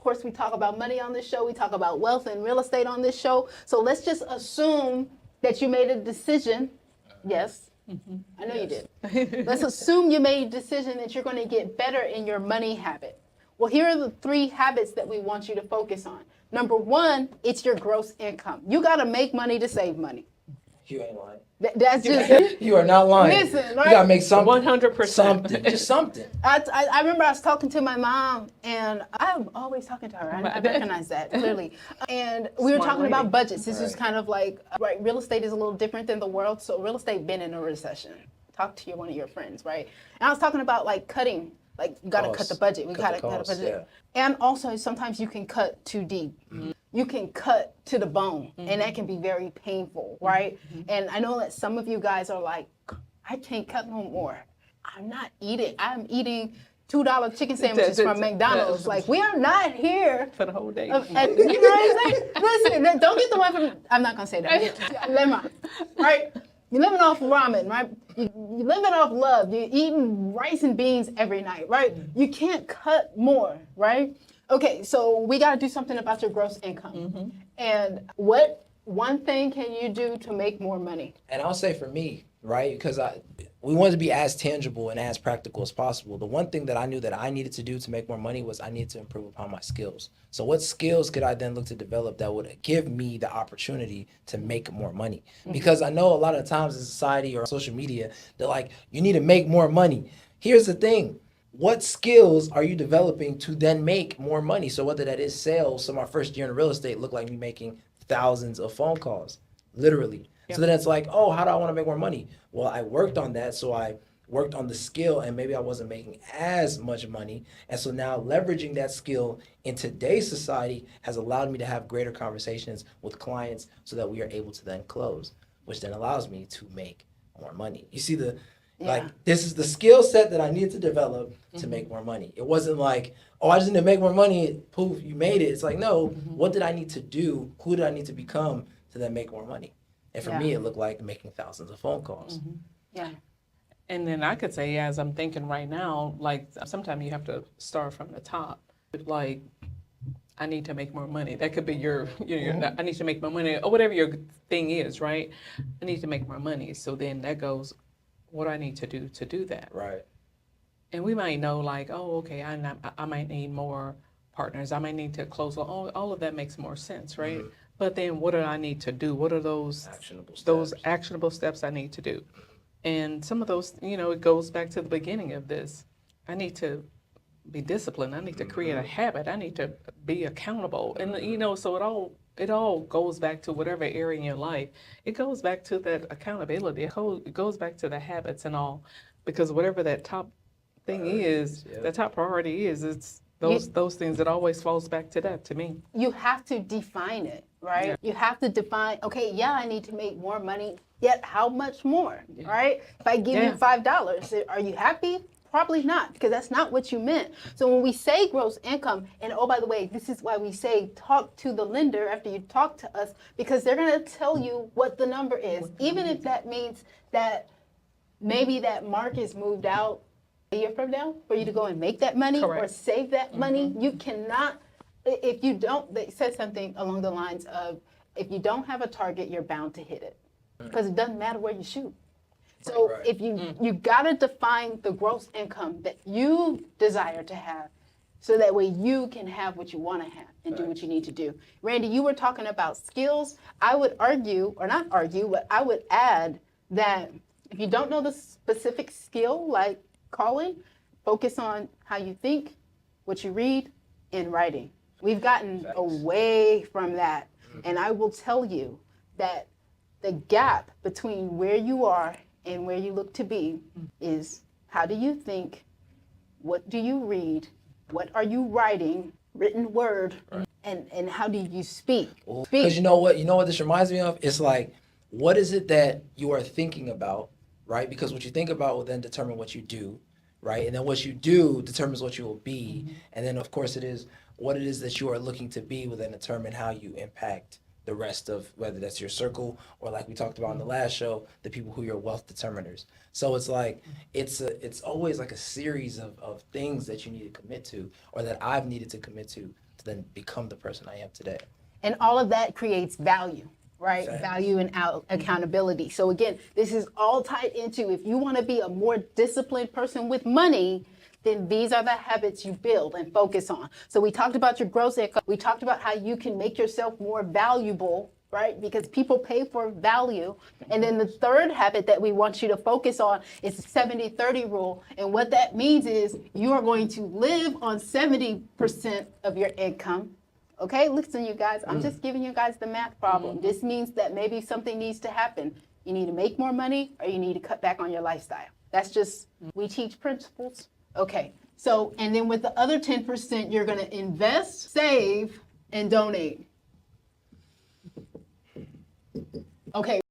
course, we talk about money on this show. We talk about wealth and real estate on this show. So let's just assume that you made a decision. Yes, I know you did. Let's assume you made a decision that you're going to get better in your money habit. Well, here are the 3 habits that we want you to focus on. Number 1, it's your gross income. You got to make money to save money. You ain't lying. That's just You are not lying. Listen, right? You gotta make something. 100%. Something. Just something. I remember I was talking to my mom, and I'm always talking to her. I recognize that clearly. And we were Smart talking lady. about budgets. This is kind of like, right, real estate is a little different than the world. So real estate been in a recession. Talk to one of your friends, right? And I was talking about like cutting. Like, you got to cut the budget. We got to cut the budget. Yeah. And also, sometimes you can cut too deep. You can cut to the bone, and that can be very painful, right? And I know that some of you guys are like, I can't cut no more. I'm not eating. I'm eating $2 chicken sandwiches from McDonald's. Like, we are not here For the whole day. You know what I'm saying? Listen, don't get the one from, I'm not going to say that. Never mind. Right? You're living off ramen, right? You're living off love. You're eating rice and beans every night, right? You can't cut more, right? Okay, so we got to do something about your gross income. And what one thing can you do to make more money? And I'll say for me, right, because we wanted to be as tangible and as practical as possible. The one thing that I knew that I needed to do to make more money was I needed to improve upon my skills. So what skills could I then look to develop that would give me the opportunity to make more money? Because I know a lot of times in society or social media, they're like, you need to make more money. Here's the thing. What skills are you developing to then make more money? So whether that is sales, so my first year in real estate looked like me making thousands of phone calls, literally. Yep. So then it's like, oh, how do I want to make more money? Well, I worked on that. So I worked on the skill and maybe I wasn't making as much money. And so now leveraging that skill in today's society has allowed me to have greater conversations with clients so that we are able to then close, which then allows me to make more money. You see like, this is the skill set that I need to develop to make more money. It wasn't like, oh, I just need to make more money. Poof, you made it. It's like, no, what did I need to do? Who did I need to become to then make more money? And for me, it looked like making thousands of phone calls. Yeah. And then I could say, as I'm thinking right now, like sometimes you have to start from the top. Like, I need to make more money. That could be your I need to make more money, or whatever your thing is, right? I need to make more money. So then that goes, what do I need to do that? Right. And we might know, like, oh, okay, I might need more partners. I might need to close. All of that makes more sense, right? But then what do I need to do? What are those actionable steps I need to do? And some of those, it goes back to the beginning of this. I need to be disciplined. I need to create a habit. I need to be accountable. And, so it all goes back to whatever area in your life. It goes back to that accountability. It goes back to the habits and all, because whatever that top thing is, that top priority is, it's those things. It always falls back to that, to me. You have to define it, right? Yeah. You have to define, okay, I need to make more money, yet how much more, right? If I give you $5, are you happy? Probably not, because that's not what you meant. So when we say gross income, and oh, by the way, this is why we say talk to the lender after you talk to us, because they're going to tell you what the number is, even if that means that maybe that mark is moved out a year from now for you to go and make that money or save that money. You cannot, if you don't, they said something along the lines of, if you don't have a target, you're bound to hit it, because it doesn't matter where you shoot. So if you got to define the gross income that you desire to have, so that way you can have what you want to have and do what you need to do. Randy, you were talking about skills. I would argue, or not argue, but I would add that if you don't know the specific skill, like calling, focus on how you think, what you read, and writing. We've gotten away from that. And I will tell you that the gap between where you are and where you look to be is, how do you think, what do you read, what are you writing, written word, and how do you speak? Because you know what this reminds me of? It's like, what is it that you are thinking about, right? Because what you think about will then determine what you do, right? And then what you do determines what you will be. And then, of course, it is what it is that you are looking to be will then determine how you impact the rest of, whether that's your circle or, like we talked about in the last show, the people who are your wealth determiners. So it's like, it's always like a series of things that you need to commit to, or that I've needed to commit to to then become the person I am today. And all of that creates value, right? Facts. Value and accountability. So again, this is all tied into, if you want to be a more disciplined person with money, then these are the habits you build and focus on. So we talked about your gross income. We talked about how you can make yourself more valuable, right? Because people pay for value. And then the third habit that we want you to focus on is the 70-30 rule. And what that means is you are going to live on 70% of your income. Okay, listen, you guys, I'm just giving you guys the math problem. This means that maybe something needs to happen. You need to make more money or you need to cut back on your lifestyle. That's just, we teach principles. Okay, so, and then with the other 10%, you're going to invest, save, and donate. Okay.